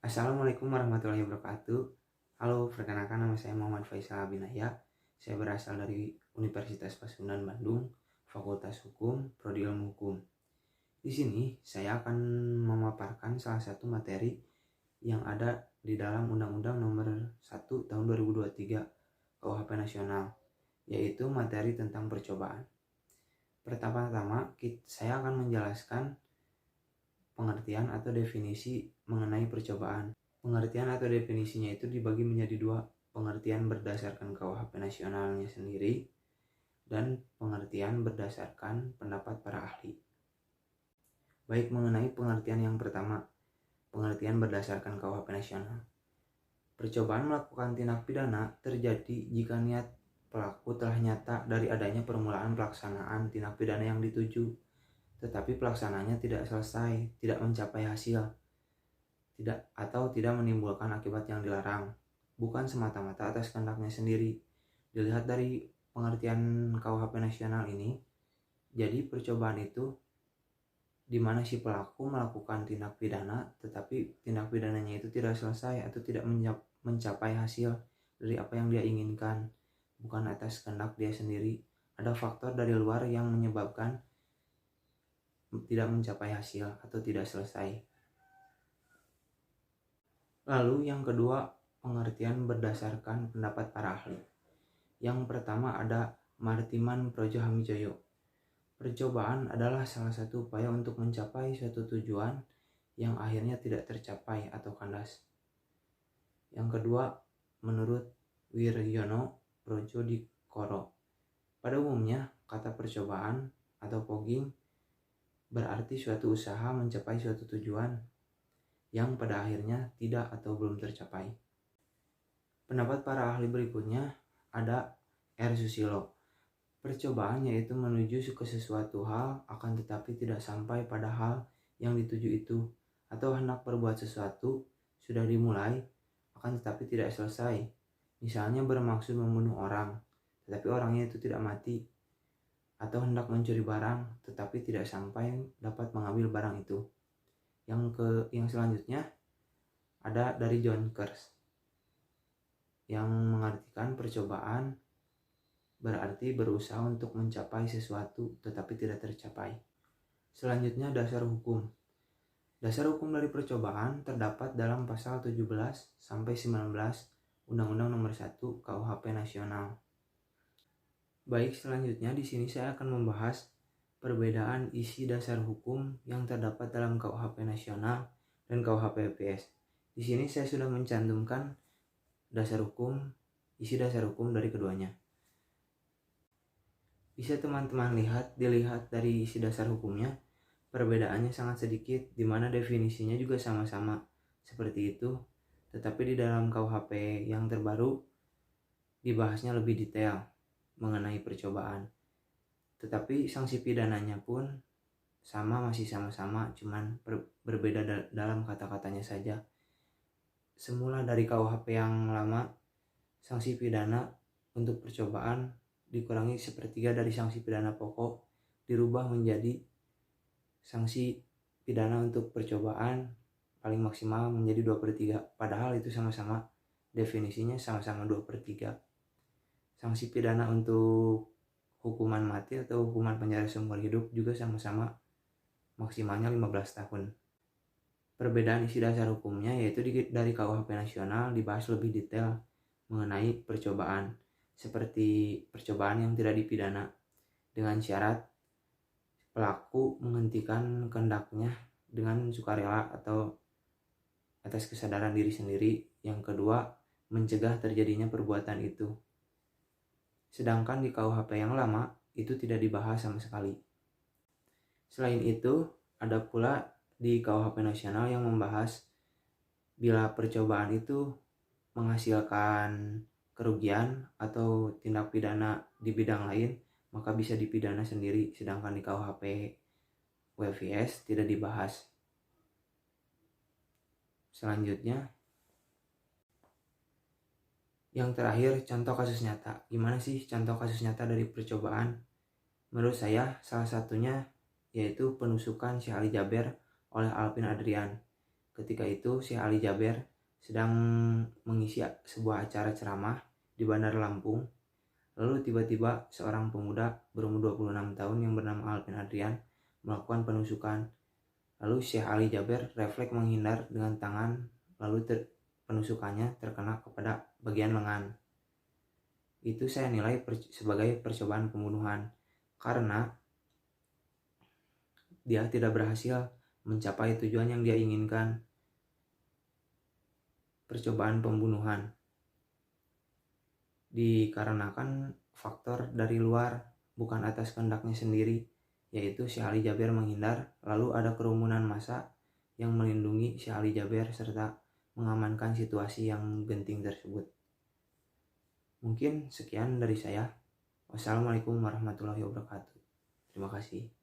Assalamualaikum warahmatullahi wabarakatuh. Halo, perkenalkan nama saya Muhammad Faisal Abinaya. Saya berasal dari Universitas Pasundan Bandung, Fakultas Hukum, Prodi Ilmu Hukum. Di sini saya akan memaparkan salah satu materi yang ada di dalam Undang-Undang Nomor 1 Tahun 2023 KUHP Nasional, yaitu materi tentang percobaan. Pertama-tama, saya akan menjelaskan pengertian atau definisi mengenai percobaan. Pengertian atau definisinya itu dibagi menjadi dua, pengertian berdasarkan KUHP nasionalnya sendiri dan pengertian berdasarkan pendapat para ahli. Baik, mengenai pengertian yang pertama, pengertian berdasarkan KUHP nasional. Percobaan melakukan tindak pidana terjadi jika niat pelaku telah nyata dari adanya permulaan pelaksanaan tindak pidana yang dituju, tetapi pelaksananya tidak selesai, tidak mencapai hasil, tidak menimbulkan akibat yang dilarang, bukan semata-mata atas kehendaknya sendiri. Dilihat dari pengertian KUHP nasional ini, jadi percobaan itu di mana si pelaku melakukan tindak pidana, tetapi tindak pidananya itu tidak selesai atau tidak mencapai hasil dari apa yang dia inginkan, bukan atas kehendak dia sendiri. Ada faktor dari luar yang menyebabkan tidak mencapai hasil atau tidak selesai. Lalu yang kedua, pengertian berdasarkan pendapat para ahli. Yang pertama ada Martiman Projo Hamijoyo. Percobaan adalah salah satu upaya untuk mencapai suatu tujuan yang akhirnya tidak tercapai atau kandas. Yang kedua, menurut Wiryono Projo Dikoro. Pada umumnya, kata percobaan atau pogging berarti suatu usaha mencapai suatu tujuan yang pada akhirnya tidak atau belum tercapai. Pendapat para ahli berikutnya ada R. Susilo. Percobaan yaitu menuju ke sesuatu hal akan tetapi tidak sampai pada hal yang dituju itu, atau hendak berbuat sesuatu sudah dimulai akan tetapi tidak selesai. Misalnya bermaksud membunuh orang tetapi orangnya itu tidak mati, atau hendak mencuri barang tetapi tidak sampai dapat mengambil barang itu. Yang selanjutnya ada dari John Kers yang mengartikan percobaan berarti berusaha untuk mencapai sesuatu tetapi tidak tercapai. Selanjutnya dasar hukum. Dasar hukum dari percobaan terdapat dalam pasal 17 sampai 19 Undang-Undang Nomor 1 KUHP Nasional. Baik, selanjutnya di sini saya akan membahas perbedaan isi dasar hukum yang terdapat dalam KUHP Nasional dan KUHP PPS. Di sini saya sudah mencantumkan isi dasar hukum dari keduanya. Bisa teman-teman dilihat dari isi dasar hukumnya, perbedaannya sangat sedikit, di mana definisinya juga sama-sama seperti itu, tetapi di dalam KUHP yang terbaru dibahasnya lebih detail mengenai percobaan. Tetapi sanksi pidananya pun masih sama-sama, cuman berbeda dalam kata-katanya saja. Semula dari KUHP yang lama, sanksi pidana untuk percobaan dikurangi sepertiga dari sanksi pidana pokok, dirubah menjadi sanksi pidana untuk percobaan paling maksimal menjadi 2/3. Padahal itu sama-sama definisinya sama-sama 2/3. Sanksi pidana untuk hukuman mati atau hukuman penjara seumur hidup juga sama-sama maksimalnya 15 tahun. Perbedaan isi dasar hukumnya yaitu dari KUHP nasional dibahas lebih detail mengenai percobaan, seperti percobaan yang tidak dipidana dengan syarat pelaku menghentikan kehendaknya dengan sukarela atau atas kesadaran diri sendiri. Yang kedua, mencegah terjadinya perbuatan itu. Sedangkan di KUHP yang lama itu tidak dibahas sama sekali. Selain itu, ada pula di KUHP nasional yang membahas bila percobaan itu menghasilkan kerugian atau tindak pidana di bidang lain, maka bisa dipidana sendiri. Sedangkan di KUHP WVS tidak dibahas. Selanjutnya, yang terakhir, contoh kasus nyata. Gimana sih contoh kasus nyata dari percobaan? Menurut saya, salah satunya yaitu penusukan Syekh Ali Jaber oleh Alvin Adrian Ketika itu Syekh Ali Jaber sedang mengisi sebuah acara ceramah di Bandar Lampung. Lalu tiba-tiba seorang pemuda berumur 26 tahun yang bernama Alvin Adrian melakukan penusukan. Lalu Syekh Ali Jaber refleks menghindar dengan tangan, lalu penusukannya terkena kepada bagian lengan. Itu saya nilai sebagai percobaan pembunuhan karena dia tidak berhasil mencapai tujuan yang dia inginkan. Percobaan pembunuhan dikarenakan faktor dari luar, bukan atas kehendaknya sendiri, yaitu Syekh Ali Jaber menghindar, lalu ada kerumunan massa yang melindungi Syekh Ali Jaber serta mengamankan situasi yang genting tersebut. Mungkin sekian dari saya. Wassalamualaikum warahmatullahi wabarakatuh. Terima kasih.